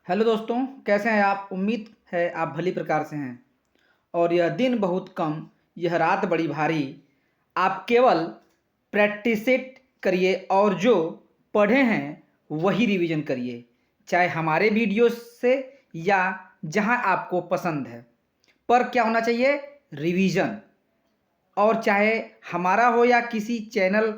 Hello दोस्तों, कैसे हैं आप। उम्मीद है आप भली प्रकार से हैं। और यह दिन बहुत कम, यह रात बड़ी भारी। आप केवल प्रैक्टिस करिए और जो पढ़े हैं वही रिवीजन करिए, चाहे हमारे वीडियो से या जहां आपको पसंद है। पर क्या होना चाहिए? रिवीजन। और चाहे हमारा हो या किसी चैनल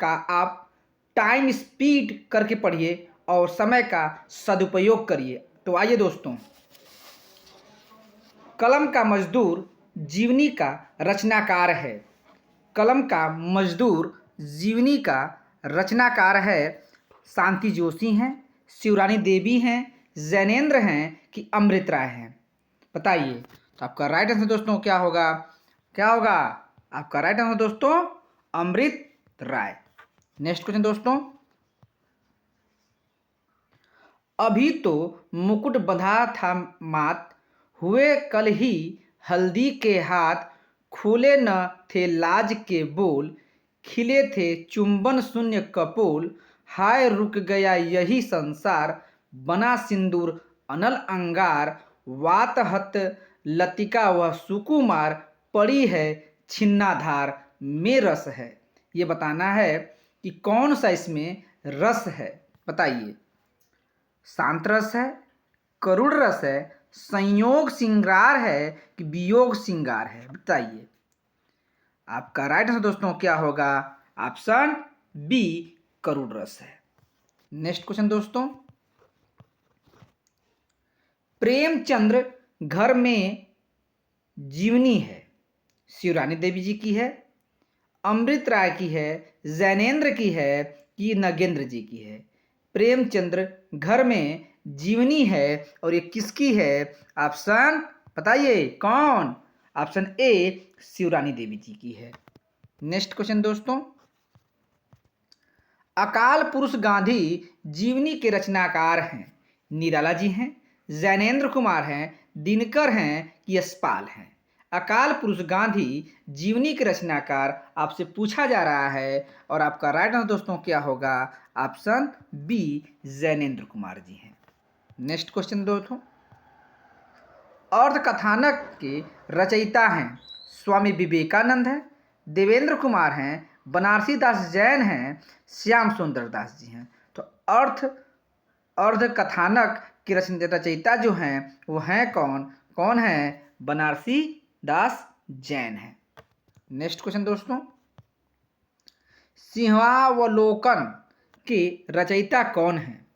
का, आप टाइम स्पीड करके पढ़िए और समय का सदुपयोग करिए। तो आइए दोस्तों, कलम का मजदूर जीवनी का रचनाकार है। कलम का मजदूर जीवनी का रचनाकार है। शांति जोशी हैं, शिवरानी देवी हैं, जैनेन्द्र हैं कि अमृत राय हैं? बताइए। तो आपका राइट आंसर दोस्तों क्या होगा? क्या होगा आपका राइट आंसर दोस्तों? अमृत राय। नेक्स्ट क्वेश्चन दोस्तों, अभी तो मुकुट बंधा था मात, हुए कल ही हल्दी के हाथ, खुले न थे लाज के बोल, खिले थे चुंबन शून्य कपोल, हाय रुक गया यही संसार, बना सिंदूर अनल अंगार, वातहत लतिका वह सुकुमार, पड़ी है छिन्नाधार में रस है। ये बताना है कि कौन सा इसमें रस है। बताइए। शांत रस है, करुण रस है, संयोग श्रृंगार है कि वियोग श्रृंगार है? बताइए। आपका राइट आंसर दोस्तों क्या होगा? ऑप्शन बी, करुण रस है। नेक्स्ट क्वेश्चन दोस्तों, प्रेमचंद्र घर में जीवनी है, शिवरानी देवी जी की है, अमृत राय की है, जैनेन्द्र की है कि नगेंद्र जी की है? प्रेमचंद्र घर में जीवनी है और ये किसकी है? ऑप्शन बताइए कौन? ऑप्शन ए, शिवरानी देवी जी की है। नेक्स्ट क्वेश्चन दोस्तों, अकाल पुरुष गांधी जीवनी के रचनाकार हैं, निराला जी हैं, जैनेन्द्र कुमार हैं, दिनकर हैं कि यशपाल हैं? अकाल पुरुष गांधी जीवनी के रचनाकार आपसे पूछा जा रहा है और आपका राइट आंसर दोस्तों क्या होगा? ऑप्शन बी, जैनेन्द्र कुमार जी हैं। नेक्स्ट क्वेश्चन दोस्तों, अर्ध कथानक के रचयिता हैं, स्वामी विवेकानंद हैं, देवेंद्र कुमार हैं, बनारसी दास जैन हैं, श्याम सुंदर दास जी हैं? तो अर्ध कथानक के रचयिता जो हैं वो हैं कौन? कौन है? बनारसी दास जैन है। नेक्स्ट क्वेश्चन दोस्तों, सिंहावलोकन के रचयिता कौन हैं?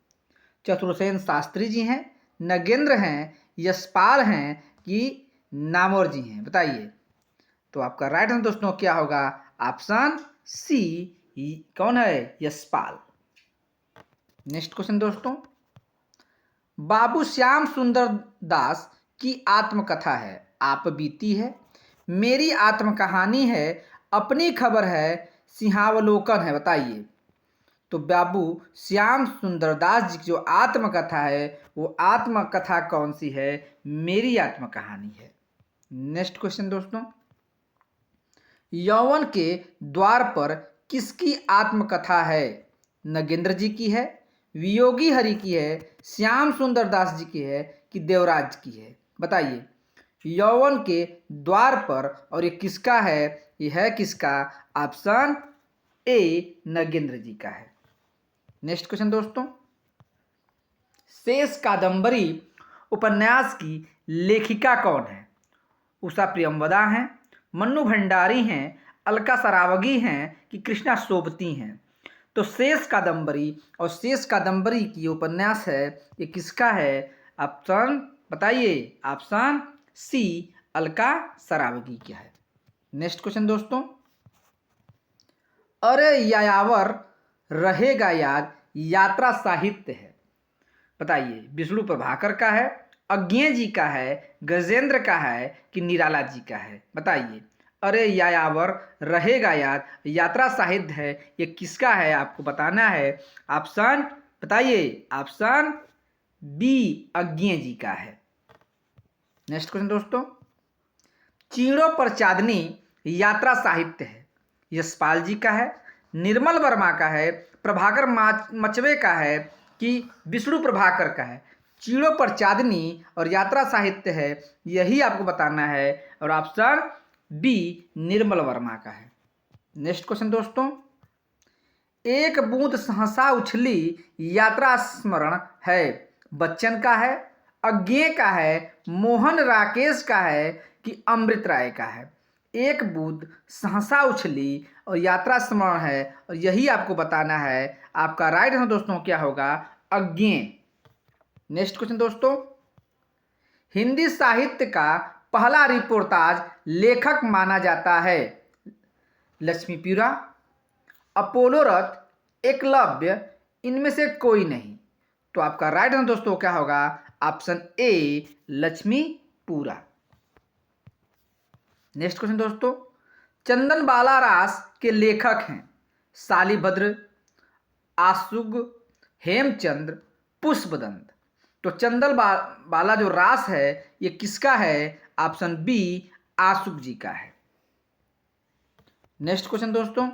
चतुर्सेन शास्त्री जी हैं, नगेंद्र हैं, यशपाल हैं कि नामवर जी हैं? बताइए। तो आपका राइट आंसर दोस्तों क्या होगा? ऑप्शन सी, कौन है? यशपाल। नेक्स्ट क्वेश्चन दोस्तों, बाबू श्याम सुंदर दास की आत्मकथा है, आप बीती है, मेरी आत्मकहानी है, अपनी खबर है, सिंहावलोकन है? बताइए। तो बाबू श्याम सुंदर दास जी की जो आत्मकथा है वो आत्मकथा कौन सी है? मेरी आत्मकहानी है। नेक्स्ट क्वेश्चन दोस्तों, यौवन के द्वार पर किसकी आत्मकथा है? नगेंद्र जी की है, वियोगी हरि की है, श्याम सुंदर दास जी की है कि देवराज की है? बताइए। यौवन के द्वार पर, और ये किसका है? ये है किसका? ऑप्शन ए, नगेंद्र जी का है। नेक्स्ट क्वेश्चन दोस्तों, शेष कादंबरी उपन्यास की लेखिका कौन है? उषा प्रियंवदा हैं, मन्नू भंडारी हैं, अलका सरावगी हैं कि कृष्णा सोबती हैं? तो शेष कादंबरी, और शेष कादंबरी की उपन्यास है ये किसका है? ऑप्शन बताइए। ऑप्शन सी, अलका सरावगी क्या है? नेक्स्ट क्वेश्चन दोस्तों, अरे यायावर रहेगा याद यात्रा साहित्य है, बताइए। विष्णु प्रभाकर का है, अज्ञे जी का है, गजेंद्र का है कि निराला जी का है? बताइए। अरे यायावर रहेगा याद यात्रा साहित्य है, ये किसका है? आपको बताना है। ऑप्शन बताइए। ऑप्शन बी, अज्ञे जी का है। नेक्स्ट क्वेश्चन दोस्तों, चीड़ों पर चांदनी यात्रा साहित्य है, यशपाल जी का है, निर्मल वर्मा का है, प्रभाकर मचवे का है कि विष्णु प्रभाकर का है? चीड़ों पर चांदनी और यात्रा साहित्य है, यही आपको बताना है। और ऑप्शन बी निर्मल वर्मा का है। नेक्स्ट क्वेश्चन दोस्तों, एक बूंद सहसा उछली यात्रा स्मरण है, बच्चन का है, अज्ञे का है, मोहन राकेश का है कि अमृत राय का है। एक बूंद सहसा उछली और यात्रा स्मरण है, और यही आपको बताना है। आपका राइट आंसर दोस्तों क्या होगा? अज्ञे। नेक्स्ट क्वेश्चन दोस्तों, हिंदी साहित्य का पहला रिपोर्टाज लेखक माना जाता है, लक्ष्मीपुरा, अपोलो रथ, एकलव्य, इनमें से कोई नहीं। तो आपका राइट आंसर दोस्तों क्या होगा? Option A Lakshmipura. Next question दोस्तों, चंदन बाला रास के लेखक हैं शालिभद्र, आशुग, हेमचंद्र, पुष्पदंत। तो चंदन बाला जो रास है ये किसका है? ऑप्शन बी आशुक जी का है। नेक्स्ट क्वेश्चन दोस्तों,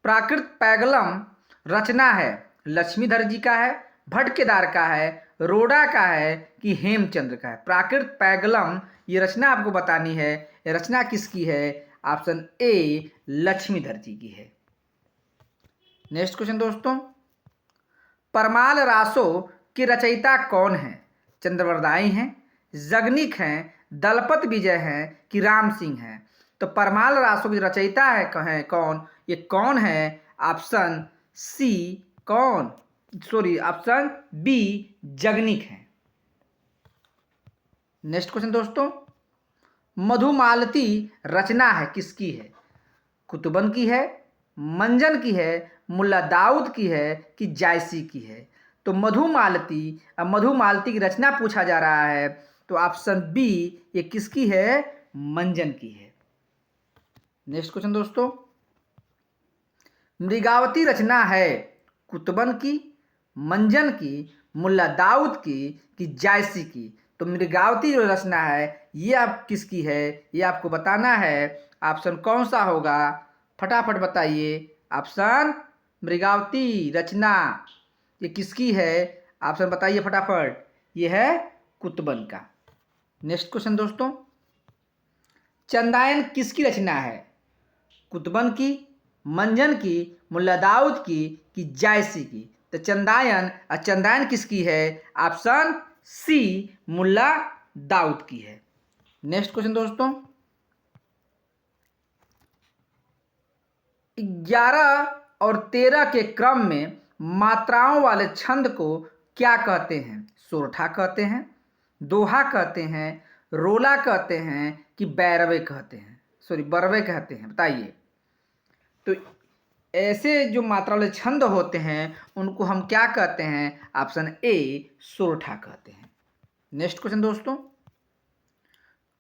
प्राकृत पैगलम रचना है लक्ष्मीधर जी का है, भट्ट केदार का है, रोड़ा का है कि हेमचंद्र का है। प्राकृत पैगलम ये रचना आपको बतानी है, ये रचना किसकी है? ऑप्शन ए लक्ष्मीधर जी की है। नेक्स्ट क्वेश्चन दोस्तों, परमाल रासों के रचयिता कौन है? चंद्रवरदाई हैं, जगनिक हैं, दलपत विजय हैं कि राम सिंह हैं। तो परमाल रासों के रचयिता है कौन? ये कौन है? ऑप्शन सी कौन? ऑप्शन बी जगनिक है। नेक्स्ट क्वेश्चन दोस्तों, मधुमालती रचना है किसकी है? कुतुबन की है, मंजन की है, मुल्ला दाऊद की है कि जायसी की है। तो मधुमालती, अब मधुमालती की रचना पूछा जा रहा है, तो ऑप्शन बी ये किसकी है? मंजन की है। नेक्स्ट क्वेश्चन दोस्तों, मृगावती रचना है कुतुबन की, मंजन की, मुल्ला दाऊद की कि जायसी की। तो मृगावती जो रचना है ये आप किसकी है? ये आपको बताना है। ऑप्शन कौन सा होगा? फटाफट बताइए। ऑप्शन मृगावती रचना ये किसकी है? ऑप्शन बताइए फटाफट। ये है कुतुबन का। नेक्स्ट क्वेश्चन दोस्तों, चंदायन किसकी रचना है? कुतुबन की, मंजन की, मुल्ला दाऊद की कि जायसी की। तो चंदायन किसकी है? ऑप्शन सी मुल्ला दाऊद की है। नेक्स्ट क्वेश्चन दोस्तों, 11 और 13 के क्रम में मात्राओं वाले छंद को क्या कहते हैं? सोरठा कहते हैं, दोहा कहते हैं, रोला कहते हैं कि बैरवे कहते हैं, बरवे कहते हैं, बताइए। तो ऐसे जो मात्रा वाले छंद होते हैं उनको हम क्या कहते हैं? ऑप्शन ए सोरठा कहते हैं। नेक्स्ट क्वेश्चन दोस्तों,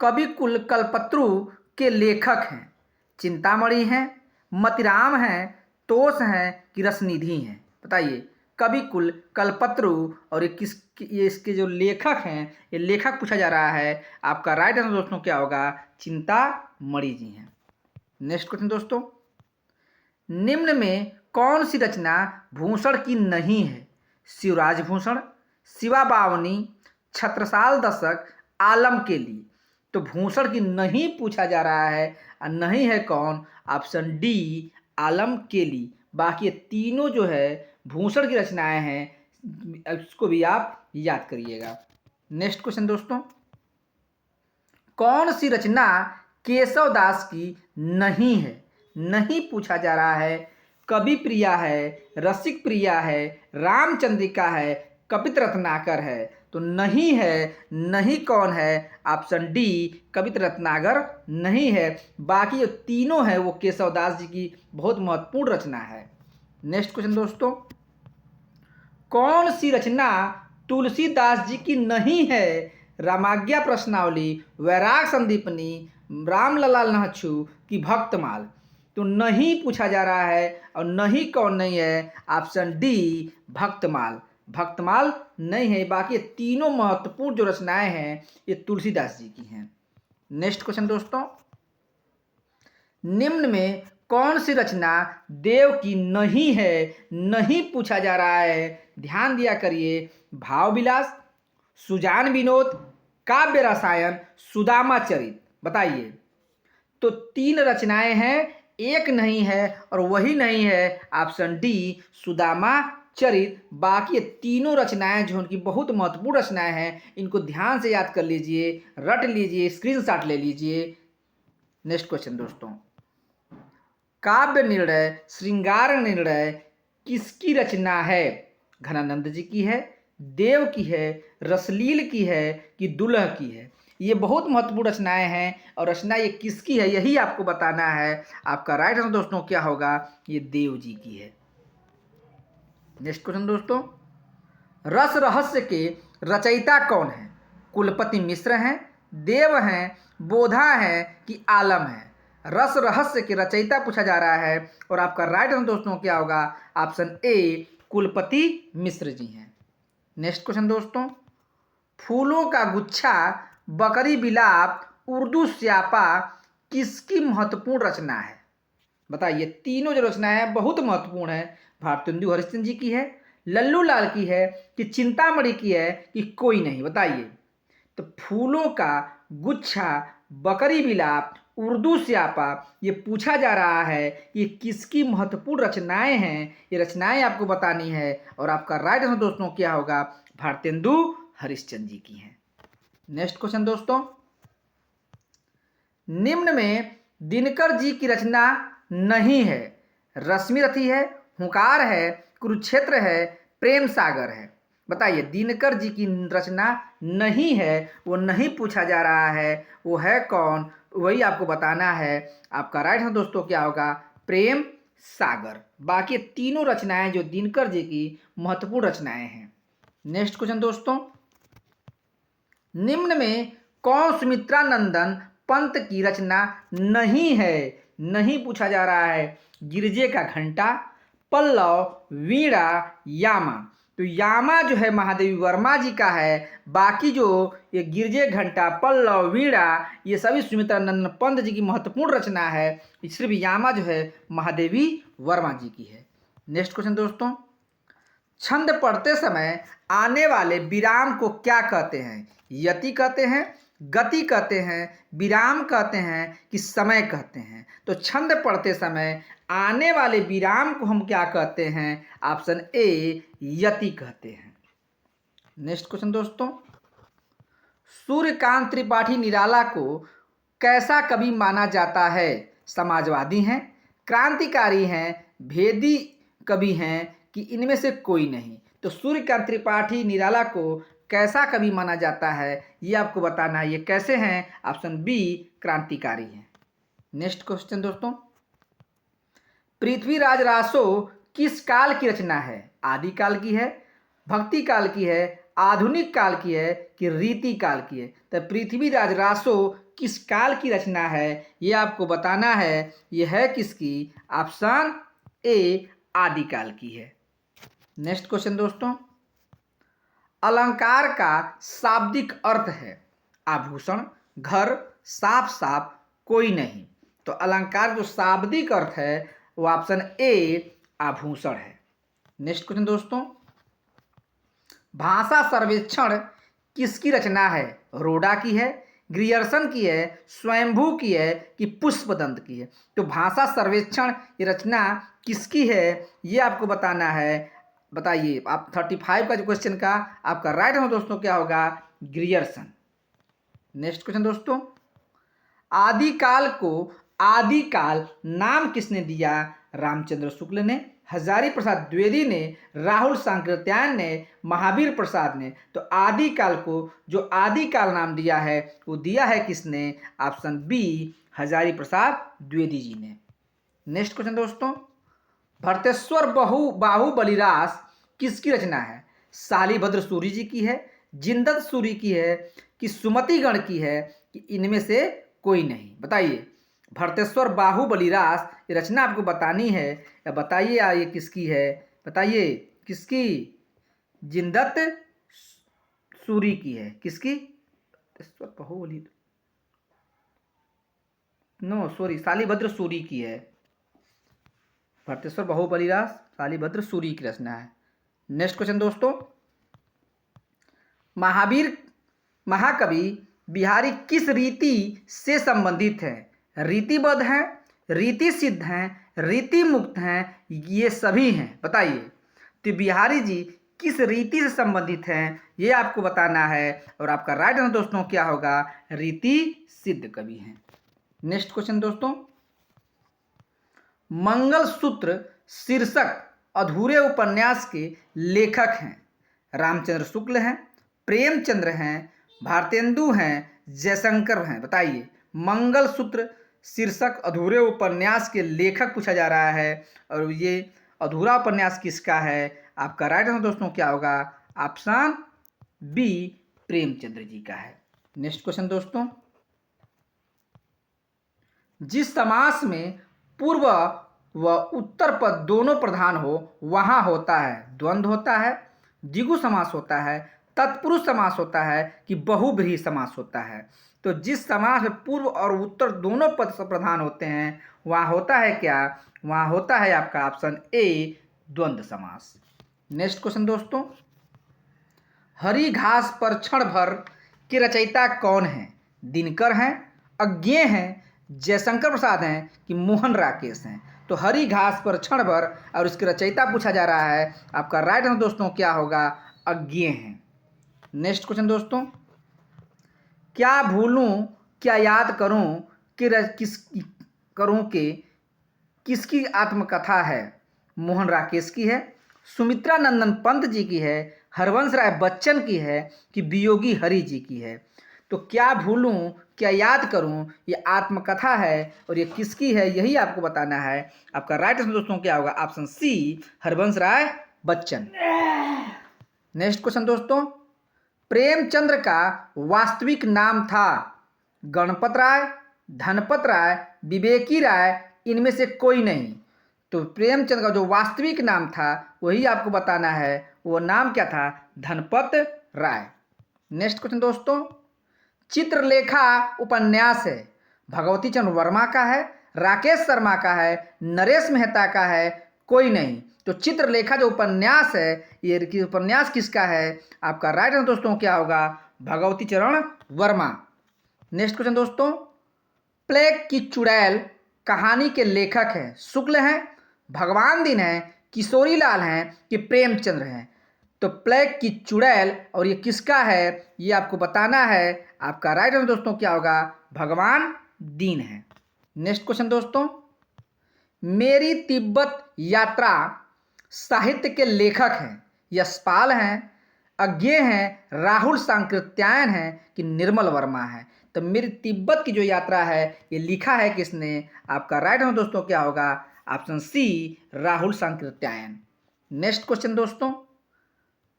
कवि कुल कल्पत्रु के लेखक हैं चिंतामणि हैं, मतिराम हैं, तोष हैं कि रसनिधि हैं? बताइए। कवि कुल कल्पत्रु और ये इसके जो लेखक हैं, ये लेखक पूछा जा रहा है। आपका राइट आंसर दोस्तों क्या होगा? चिंतामणि जी हैं। नेक्स्ट क्वेश्चन दोस्तों, निम्न में कौन सी रचना भूषण की नहीं है? शिवराज भूषण, शिवा बावनी, छत्रसाल दशक, आलम के लिए। तो भूषण की नहीं पूछा जा रहा है, और नहीं है कौन? ऑप्शन डी आलम के लिए। बाकी ये तीनों जो है भूषण की रचनाएं हैं, इसको भी आप याद करिएगा। नेक्स्ट क्वेश्चन दोस्तों, कौन सी रचना केशव दास की नहीं है? नहीं पूछा जा रहा है। कवि प्रिया है, रसिक प्रिया है, रामचंद्रिका है, कपित रत्नाकर है। तो नहीं है, नहीं कौन है? ऑप्शन डी कपित रत्नाकर नहीं है। बाकी जो तीनों है वो केशवदास जी की बहुत महत्वपूर्ण रचना है। नेक्स्ट क्वेश्चन दोस्तों, कौन सी रचना तुलसीदास जी की नहीं है? रामाज्ञा प्रश्नावली, वैराग संदीपनी, रामलला नहछु की भक्तमाल। तो नहीं पूछा जा रहा है, और नहीं कौन नहीं है? Option D Bhaktamal. भक्तमाल नहीं है। बाकी तीनों महत्वपूर्ण जो रचनाएं हैं ये तुलसीदास जी की हैं। नेक्स्ट क्वेश्चन दोस्तों, निम्न में कौन सी रचना देव की नहीं है? नहीं पूछा जा रहा है, ध्यान दिया करिए। भाव विलास, सुजान विनोद, काव्य रसायन, सुदामा चरित। बताइए। तो 3 रचनाएं हैं, एक नहीं है और वही नहीं है ऑप्शन डी सुदामा चरित। बाकी ये तीनों रचनाएं जो उनकी बहुत महत्वपूर्ण रचनाएं हैं, इनको ध्यान से याद कर लीजिए, रट लीजिए, स्क्रीनशॉट ले लीजिए। नेक्स्ट क्वेश्चन दोस्तों, काव्य निर्णय श्रृंगार निर्णय किसकी रचना है? घनानंद जी की है, देव की है, रसलील की है कि दुल्ह की है? ये बहुत महत्वपूर्ण रचनाएं हैं और रचना ये किसकी है यही आपको बताना है। आपका राइट आंसर दोस्तों क्या होगा? ये देव जी की है। नेक्स्ट क्वेश्चन दोस्तों, रस रहस्य के रचयिता कौन है? कुलपति मिश्र हैं, देव हैं, बोधा हैं कि आलम है? रस रहस्य के रचयिता पूछा जा रहा है और आपका राइट आंसर दोस्तों क्या होगा? ऑप्शन ए कुलपति मिश्र जी हैं। नेक्स्ट क्वेश्चन दोस्तों, फूलों का गुच्छा, बकरी बिलाप, उर्दू स्यापा किसकी महत्वपूर्ण रचना है? बताइए। तीनों जो रचनाएं हैं बहुत महत्वपूर्ण है। भारतेंदु हरिश्चंद्र जी की है, लल्लू लाल की है कि चिंतामणि की है कि कोई नहीं? बताइए। तो फूलों का गुच्छा, बकरी बिलाप, उर्दू स्यापा, ये पूछा जा रहा है ये किसकी महत्वपूर्ण रचनाएं हैं? ये रचनाएं आपको बतानी है और आपका राइट आंसर दोस्तों क्या होगा? भारतेंदु हरिश्चंद्र जी की हैं। नेक्स्ट क्वेश्चन दोस्तों, निम्न में दिनकर जी की रचना नहीं है। रश्मिरथी है, हुंकार है, कुरुक्षेत्र है, प्रेम सागर है? बताइए। दिनकर जी की रचना नहीं है, वो नहीं पूछा जा रहा है, वो है कौन? वही आपको बताना है। आपका राइट आंसर दोस्तों क्या होगा? प्रेम सागर। बाकी तीनों रचनाएं जो दिनकर जी की महत्वपूर्ण रचनाएं हैं। नेक्स्ट क्वेश्चन दोस्तों, निम्न में कौन सुमित्रा नंदन पंत की रचना नहीं है? नहीं पूछा जा रहा है। गिरजे का घंटा, पल्लव, वीणा, यामा। तो यामा जो है महादेवी वर्मा जी का है। बाकी जो ये गिरजे घंटा, पल्लव, वीणा, ये सभी सुमित्रा नंदन पंत जी की महत्वपूर्ण रचना है। सिर्फ यामा जो है महादेवी वर्मा जी की है। नेक्स्ट क्वेश्चन दोस्तों, छंद पढ़ते समय आने वाले विराम को क्या कहते हैं? यति कहते हैं, गति कहते हैं, विराम कहते हैं कि समय कहते हैं? तो छंद पढ़ते समय आने वाले विराम को हम क्या कहते हैं? ऑप्शन ए यति कहते हैं। नेक्स्ट क्वेश्चन दोस्तों, सूर्यकांत त्रिपाठी निराला को कैसा कवि माना जाता है? समाजवादी हैं, क्रांतिकारी हैं, भेदी कवि हैं कि इनमें से कोई नहीं? तो सूर्यकांत त्रिपाठी निराला को कैसा कवि माना जाता है ये आपको बताना है। ये कैसे हैं? ऑप्शन बी क्रांतिकारी हैं। नेक्स्ट क्वेश्चन दोस्तों, पृथ्वीराज रासो किस काल की रचना है? आदि काल की है, भक्ति काल की है, आधुनिक काल की है कि रीति काल की है? तो पृथ्वीराज रासो किस काल की रचना है ये आपको बताना है। ये है किसकी? ऑप्शन ए आदिकाल की है। नेक्स्ट क्वेश्चन दोस्तों, अलंकार का शाब्दिक अर्थ है आभूषण, घर, साफ साफ, कोई नहीं? तो अलंकार जो शाब्दिक अर्थ है वो ऑप्शन ए आभूषण है। नेक्स्ट क्वेश्चन दोस्तों, भाषा सर्वेक्षण किसकी रचना है? रोडा की है, ग्रियर्सन की है, स्वयंभू की है कि पुष्पदंत की है? तो भाषा सर्वेक्षण ये रचना किसकी है ये आपको बताना है। बताइए। आप 35 का जो क्वेश्चन का आपका राइट आंसर दोस्तों क्या होगा? ग्रियर्सन। नेक्स्ट क्वेश्चन दोस्तों, आदिकाल को आदिकाल नाम किसने दिया? रामचंद्र शुक्ल ने, हजारी प्रसाद द्विवेदी ने, राहुल सांकृत्यायन ने, महावीर प्रसाद ने? तो आदिकाल को जो आदिकाल नाम दिया है वो दिया है किसने? ऑप्शन बी हजारी प्रसाद द्विवेदी जी ने। नेक्स्ट क्वेश्चन दोस्तों, भरतेश्वर बाहुबलिरास किसकी रचना है? शालिभद्र सूरी जी की है, जिंदत सूरी की है कि सुमतिगण की है कि इनमें से कोई नहीं? बताइए। भरतेश्वर बाहुबलिरास ये रचना आपको बतानी है या बताइए ये किसकी है? बताइए किसकी? जिंदत सूरी की है। किसकी? बाहुबली नो सॉरी शालिभद्र सूरी की है। भरतेश्वर बाहुबलिरास शालिभद्र सूरी की रचना है। नेक्स्ट क्वेश्चन दोस्तों, महावीर महाकवि बिहारी किस रीति से संबंधित है? रीतिबद्ध हैं, रीति सिद्ध हैं, रीति मुक्त हैं, ये सभी हैं, बताइए। तो बिहारी जी किस रीति से संबंधित हैं ये आपको बताना है और आपका राइट आंसर दोस्तों क्या होगा? रीति सिद्ध कवि हैं। नेक्स्ट क्वेश्चन दोस्तों, मंगलसूत्र शीर्षक अधूरे उपन्यास के लेखक हैं? रामचंद्र शुक्ल हैं, प्रेमचंद्र हैं, भारतेंदु हैं, जयशंकर हैं, बताइए। मंगलसूत्र शीर्षक अधूरे उपन्यास के लेखक पूछा जा रहा है और ये अधूरा उपन्यास किसका है? आपका राइट आंसर दोस्तों क्या होगा? ऑप्शन बी, प्रेमचंद्र जी का है। नेक्स्ट क्वेश्चन दोस्तों, जिस समास में पूर्व व उत्तर पद दोनों प्रधान हो वहाँ होता है द्वंद्व होता है, द्विगु समास होता है, तत्पुरुष समास होता है कि बहुब्रीहि समास होता है? तो जिस समास में पूर्व और उत्तर दोनों पद प्रधान होते हैं वहाँ होता है क्या? वहाँ होता है आपका ऑप्शन ए, द्वंद्व समास। नेक्स्ट क्वेश्चन दोस्तों, हरी घास पर क्षण भर के रचयिता कौन है? दिनकर हैं, अज्ञेय हैं, जयशंकर प्रसाद हैं कि मोहन राकेश हैं? तो हरी घास पर क्षण भर और इसके रचयिता पूछा जा रहा है। आपका राइट आंसर दोस्तों क्या होगा? अज्ञेय हैं। नेक्स्ट क्वेश्चन दोस्तों, क्या भूलूं क्या याद करूं कि किसकी आत्मकथा है? मोहन राकेश की है, सुमित्रा नंदन पंत जी की है, हरवंश राय बच्चन की है कि वियोगी हरि जी की है? तो क्या भूलूं क्या याद करूं ये आत्मकथा है और ये किसकी है यही आपको बताना है। आपका राइट आंसर दोस्तों क्या होगा? ऑप्शन सी, हरवंश राय बच्चन। नेक्स्ट क्वेश्चन दोस्तों, प्रेमचंद्र का वास्तविक नाम था गणपत राय, धनपत राय, विवेकी राय, इनमें से कोई नहीं? तो प्रेमचंद्र का जो वास्तविक नाम था वही आपको बताना है, वो नाम क्या था? धनपत राय। नेक्स्ट क्वेश्चन दोस्तों, चित्रलेखा उपन्यास है भगवती चंद्र वर्मा का है, राकेश शर्मा का है, नरेश मेहता का है, कोई नहीं? तो चित्रलेखा जो उपन्यास है ये उपन्यास किसका है? आपका राइट आंसर दोस्तों क्या होगा? भगवती चरण वर्मा। नेक्स्ट क्वेश्चन दोस्तों, प्लेग की चुड़ैल कहानी के लेखक हैं? शुक्ल हैं, भगवान दिन हैं, किशोरी लाल हैं कि प्रेमचंद्र हैं? तो प्लेग की चुड़ैल और ये किसका है ये आपको बताना है। आपका राइट आंसर दोस्तों क्या होगा? भगवान दीन है। नेक्स्ट क्वेश्चन दोस्तों, मेरी तिब्बत यात्रा साहित्य के लेखक हैं? यशपाल हैं, अज्ञेय हैं, राहुल सांकृत्यायन हैं कि निर्मल वर्मा है? तो मेरी तिब्बत की जो यात्रा है ये लिखा है किसने? आपका राइट आंसर दोस्तों क्या होगा? Option C, Rahul Sankrityayan. Next question दोस्तों,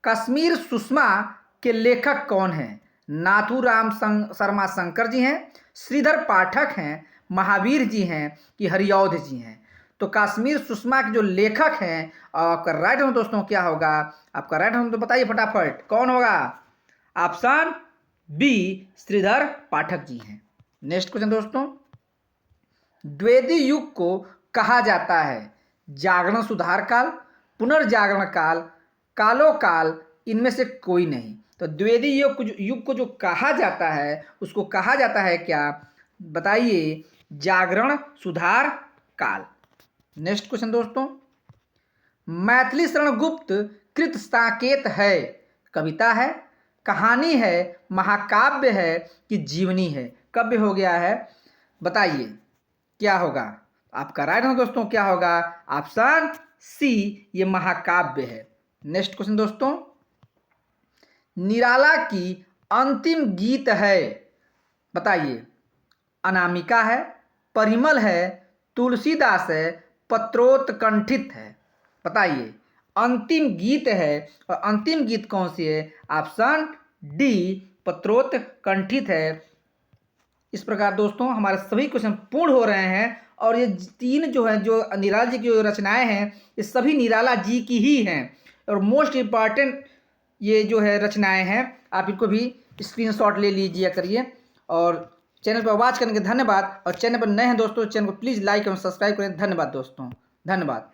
कश्मीर सुषमा के लेखक कौन हैं? नाथूराम शर्मा शंकर जी हैं, श्रीधर पाठक हैं, महावीर जी हैं कि हरिऔध जी हैं? तो कश्मीर सुषमा के जो लेखक हैं आपका राइट आंसर दोस्तों क्या होगा? आपका राइट आंसर तो बताइए फटाफट, कौन होगा? ऑप्शन बी, श्रीधर पाठक जी हैं। नेक्स्ट क्वेश्चन दोस्तों, द्विवेदी युग को कहा जाता है जागरण सुधार काल, पुनर्जागरण काल, कालो काल, इनमें से कोई नहीं? तो द्विवेदी युग को जो कहा जाता है उसको कहा जाता है क्या? बताइए। जागरण सुधार काल। नेक्स्ट क्वेश्चन दोस्तों, मैथिली शरण गुप्त कृत साकेत है? कविता है, कहानी है, महाकाव्य है कि जीवनी है? काव्य हो गया है, बताइए क्या होगा? आपका राइट आंसर दोस्तों क्या होगा? ऑप्शन सी, ये महाकाव्य है। नेक्स्ट क्वेश्चन दोस्तों, निराला की अंतिम गीत है? बताइए। अनामिका है, परिमल है, तुलसीदास है, पत्रोत्कंठित है? बताइए। अंतिम गीत है और अंतिम गीत कौन सी है? ऑप्शन डी, पत्रोत्कंठित है। इस प्रकार दोस्तों हमारे सभी क्वेश्चन पूर्ण हो रहे हैं और ये तीन जो है जो निराला जी की जो रचनाएं हैं ये सभी निराला जी की ही हैं और मोस्ट इम्पॉर्टेंट ये जो है रचनाएं हैं। आप इनको भी स्क्रीनशॉट ले लीजिए करिए। और चैनल पर वॉच करने के धन्यवाद। और चैनल पर नए हैं दोस्तों, चैनल को प्लीज़ लाइक और सब्सक्राइब करें। धन्यवाद दोस्तों, धन्यवाद।